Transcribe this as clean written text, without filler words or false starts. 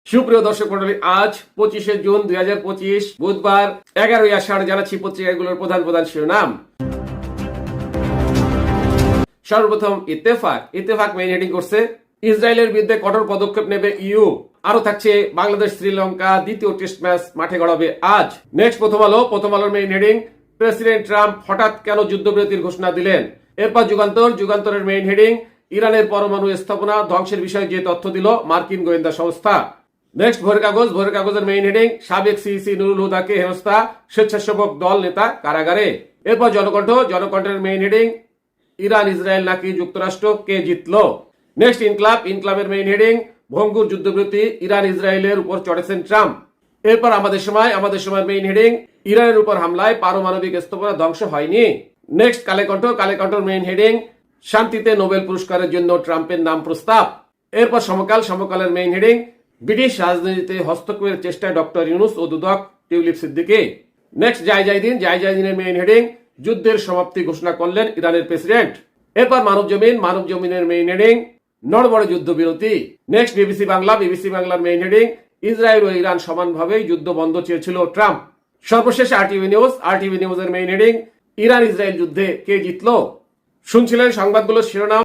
সুপ্রিয় দর্শক মন্ডলী, আজ 25শে জুন 2025 বুধবার 11ই আষাঢ়। জানাচ্ছি পত্রিকাগুলোর প্রধান প্রধান শিরোনাম। সর্বপ্রথম ইত্তেফাক মেইন হেডিং করছে ইসরায়েলের বিরুদ্ধে কঠোর পদক্ষেপ নেবে ইউ। আরো থাকছে বাংলাদেশ শ্রীলঙ্কা দ্বিতীয় টেস্ট ম্যাচ মাঠে গড়াবে আজ। নেক্সট প্রথম আলোর মেইন হেডিং, প্রেসিডেন্ট ট্রাম্প হঠাৎ কেন যুদ্ধবিরতির ঘোষণা দিলেন। এরপর যুগান্তরের মেইন হেডিং, ইরানের পরমাণু স্থাপনা ধ্বংসের বিষয়ে যে তথ্য দিল মার্কিন গোয়েন্দা সংস্থা। নেক্সট ভোরের কাগজের মেইন হেডিং, সাবেক সিইসি নুরুল হুদাকে হেনস্থা, স্বেচ্ছাসেবক দল নেতা কারাগারে। এরপর জনকণ্ঠের মেইন হেডিং, ইরান ইসরায়েল নাকি যুক্তরাষ্ট্র, কে জিতলো। নেক্সট ইনক্লাবের মেইন হেডিং, ভঙ্গুর যুদ্ধবিরতি, ইরান ইসরায়েলের উপর চড়েছেন ট্রাম্প। এরপর আমাদের সময় মেইন হেডিং, ইরানের উপর হামলায় পারমাণবিক স্থাপনা ধ্বংস হয়নি। নেক্সট কালেকণ্ঠর মেইন হেডিং, শান্তিতে নোবেল পুরস্কারের জন্য ট্রাম্পের নাম প্রস্তাব। এরপর সমকালের মেইন হেডিং, ব্রিটিশ রাজনীতিতে হস্তক্ষেপের চেষ্টায় ডক্টর ইউনূস ও দুদক টিউলিপ সিদ্দিকী। নেক্সট জায়জাইদিনের মেইন হেডিং, যুদ্ধের সমাপ্তি ঘোষণা করলেন ইরানের প্রেসিডেন্ট। এরপর মানবজমিনের মেইন হেডিং, নড়বড়ে যুদ্ধবিরতি। নেক্সট বিবিসি বাংলার মেইন হেডিং, ইসরায়েল ও ইরান সমানভাবেই যুদ্ধ বন্ধ চেয়েছিল ট্রাম্প। সর্বশেষ আরটিভি নিউজের মেইন হেডিং, ইরান ইসরায়েল যুদ্ধে কে জিতলো। শুনছিলেন সংবাদগুলোর শিরোনাম।